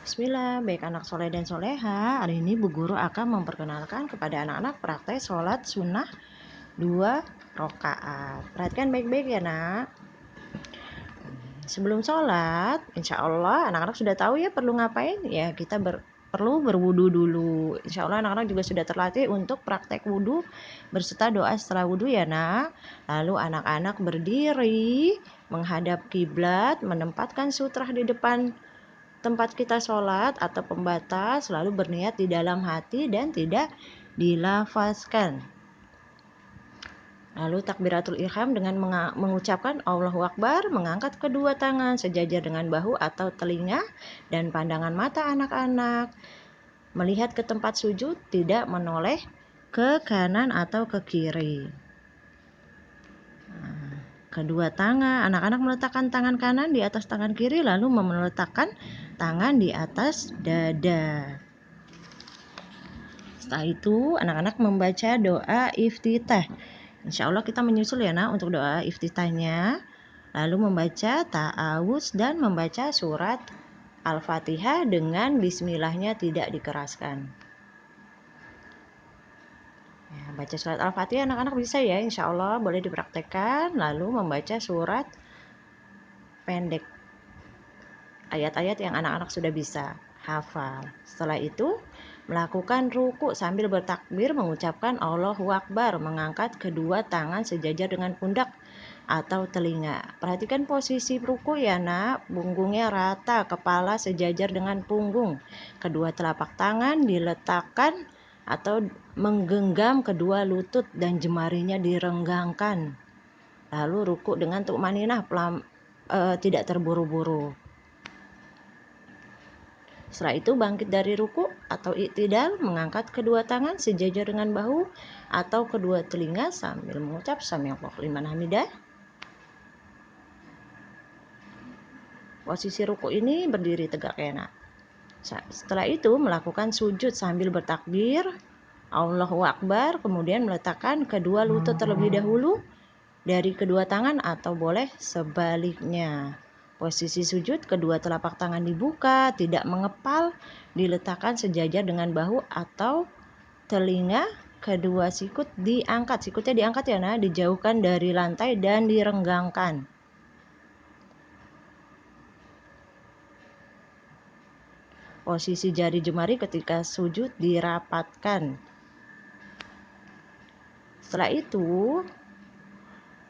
Bismillah, baik anak soleh dan soleha. Hari ini Bu Guru akan memperkenalkan kepada anak-anak praktek sholat sunnah 2 rakaat. Perhatikan baik-baik ya nak. Sebelum sholat, insya Allah anak-anak sudah tahu ya perlu ngapain. Ya kita perlu berwudu dulu. Insya Allah anak-anak juga sudah terlatih untuk praktek wudu berserta doa setelah wudu ya nak. Lalu anak-anak berdiri menghadap kiblat, menempatkan sutrah di depan tempat kita sholat atau pembatas, lalu berniat di dalam hati dan tidak dilafazkan. Lalu takbiratul ihram dengan mengucapkan Allahu Akbar, mengangkat kedua tangan sejajar dengan bahu atau telinga dan pandangan mata anak-anak. Melihat ke tempat sujud, tidak menoleh ke kanan atau ke kiri. Kedua tangan, anak-anak meletakkan tangan kanan di atas tangan kiri lalu meletakkan tangan di atas dada. Setelah itu anak-anak membaca doa iftitah. Insya Allah kita menyusul ya nak untuk doa iftitahnya. Lalu membaca ta'awuz dan membaca surat Al-Fatihah dengan bismillahnya tidak dikeraskan. Ya, baca surat Al-Fatihah anak-anak bisa ya, insya Allah boleh dipraktekkan. Lalu membaca surat pendek, ayat-ayat yang anak-anak sudah bisa hafal. Setelah itu melakukan ruku sambil bertakbir mengucapkan Allahu Akbar, mengangkat kedua tangan sejajar dengan pundak atau telinga. Perhatikan posisi ruku ya nak, punggungnya rata, kepala sejajar dengan punggung. Kedua telapak tangan diletakkan atau menggenggam kedua lutut dan jemarinya direnggangkan. Lalu ruku dengan tumaninah tidak terburu-buru. Setelah itu bangkit dari ruku atau i'tidal, mengangkat kedua tangan sejajar dengan bahu atau kedua telinga sambil mengucap sami'allahu liman hamidah. Posisi ruku ini berdiri tegak ya nak. Setelah itu melakukan sujud sambil bertakbir Allahu Akbar, kemudian meletakkan kedua lutut terlebih dahulu dari kedua tangan atau boleh sebaliknya. Posisi sujud, kedua telapak tangan dibuka, tidak mengepal, diletakkan sejajar dengan bahu atau telinga. Kedua sikut diangkat, sikutnya diangkat ya nah, dijauhkan dari lantai dan direnggangkan. Posisi jari jemari ketika sujud dirapatkan. Setelah itu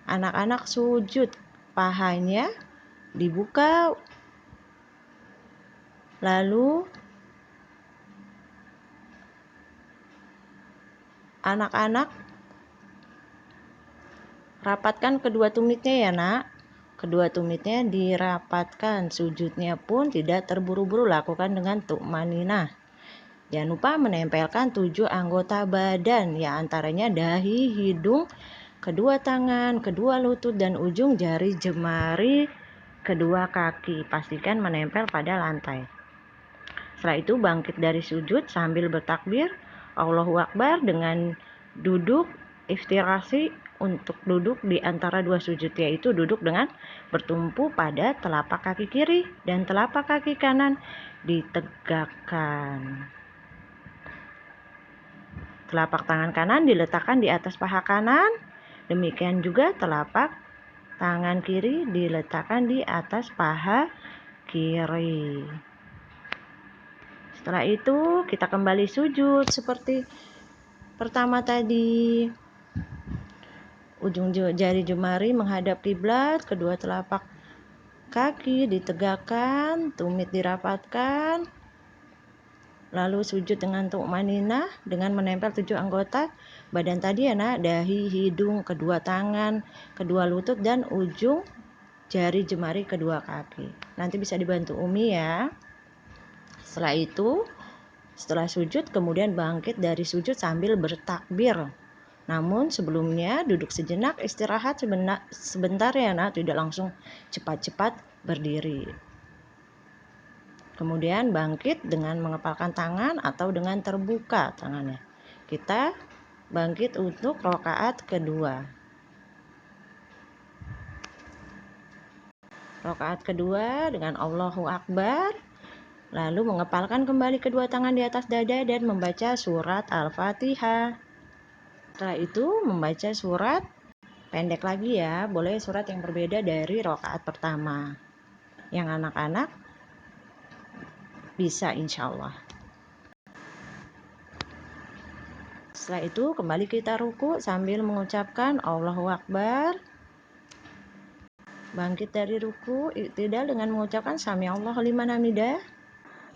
anak-anak sujud, pahanya dibuka, lalu anak-anak rapatkan kedua tumitnya ya nak. Kedua tumitnya dirapatkan, sujudnya pun tidak terburu-buru, lakukan dengan tumaninah. Jangan lupa menempelkan 7 anggota badan, ya antaranya dahi, hidung, kedua tangan, kedua lutut, dan ujung jari jemari kedua kaki. Pastikan menempel pada lantai. Setelah itu bangkit dari sujud sambil bertakbir Allahu Akbar dengan duduk iftirasi untuk duduk di antara dua sujud, yaitu duduk dengan bertumpu pada telapak kaki kiri dan telapak kaki kanan ditegakkan. Telapak tangan kanan diletakkan di atas paha kanan, demikian juga telapak tangan kiri diletakkan di atas paha kiri. Setelah itu kita kembali sujud seperti pertama tadi. Ujung jari jemari menghadap kiblat, kedua telapak kaki ditegakkan, tumit dirapatkan. Lalu sujud dengan tumaninah dengan menempel 7 anggota badan tadi ya nak, dahi, hidung, kedua tangan, kedua lutut, dan ujung jari jemari kedua kaki. Nanti bisa dibantu Umi ya. Setelah itu, setelah sujud kemudian bangkit dari sujud sambil bertakbir. Namun sebelumnya duduk sejenak, istirahat sebentar ya nak, tidak langsung cepat-cepat berdiri. Kemudian bangkit dengan mengepalkan tangan atau dengan terbuka tangannya. Kita bangkit untuk rakaat kedua. Rakaat kedua dengan Allahu Akbar. Lalu mengepalkan kembali kedua tangan di atas dada dan membaca surat Al-Fatihah. Setelah itu membaca surat pendek lagi ya, boleh surat yang berbeda dari rakaat pertama. Yang anak-anak bisa insya Allah. Setelah itu kembali kita ruku sambil mengucapkan Allahu Akbar. Bangkit dari ruku tidak dengan mengucapkan Sami Allahu liman hamidah.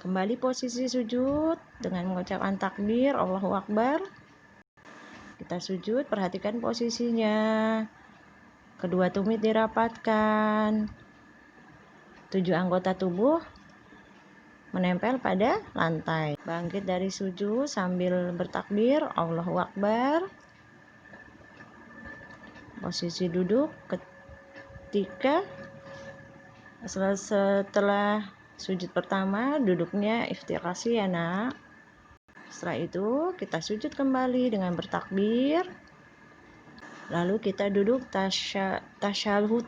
Kembali posisi sujud dengan mengucapkan takbir Allahu Akbar. Kita sujud, perhatikan posisinya. Kedua tumit dirapatkan. 7 anggota tubuh menempel pada lantai. Bangkit dari sujud sambil bertakbir Allahu Akbar. Posisi duduk ketika setelah sujud pertama, duduknya iftirasi ya nak. Setelah itu kita sujud kembali dengan bertakbir. Lalu kita duduk tasyahud.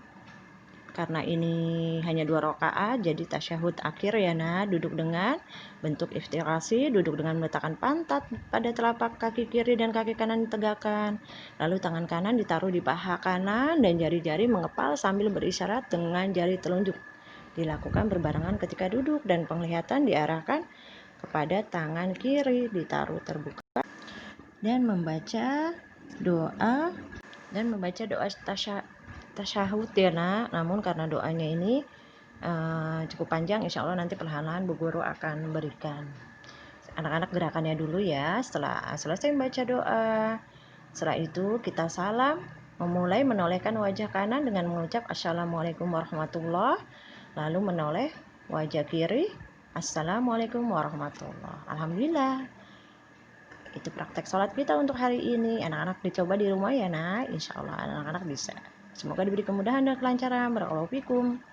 Karena ini hanya 2 rakaat, jadi tasyahud akhir ya nak. Duduk dengan bentuk iftirasi, duduk dengan meletakkan pantat pada telapak kaki kiri dan kaki kanan ditegakkan. Lalu tangan kanan ditaruh di paha kanan dan jari-jari mengepal sambil berisyarat dengan jari telunjuk. Dilakukan berbarengan ketika duduk dan penglihatan diarahkan kepada tangan kiri ditaruh terbuka dan membaca doa tasyahud ya nak. Namun karena doanya ini cukup panjang, insya Allah nanti perlahan-lahan Bu Guru akan berikan. Anak-anak gerakannya dulu ya. Setelah selesai membaca doa, setelah itu kita salam, memulai menolehkan wajah kanan dengan mengucap Assalamualaikum warahmatullahi, lalu menoleh wajah kiri Assalamualaikum warahmatullahi. Alhamdulillah, itu praktek sholat kita untuk hari ini. Anak-anak dicoba di rumah ya nak. Insya Allah anak-anak bisa. Semoga diberi kemudahan dan kelancaran. Barakallahu fikum.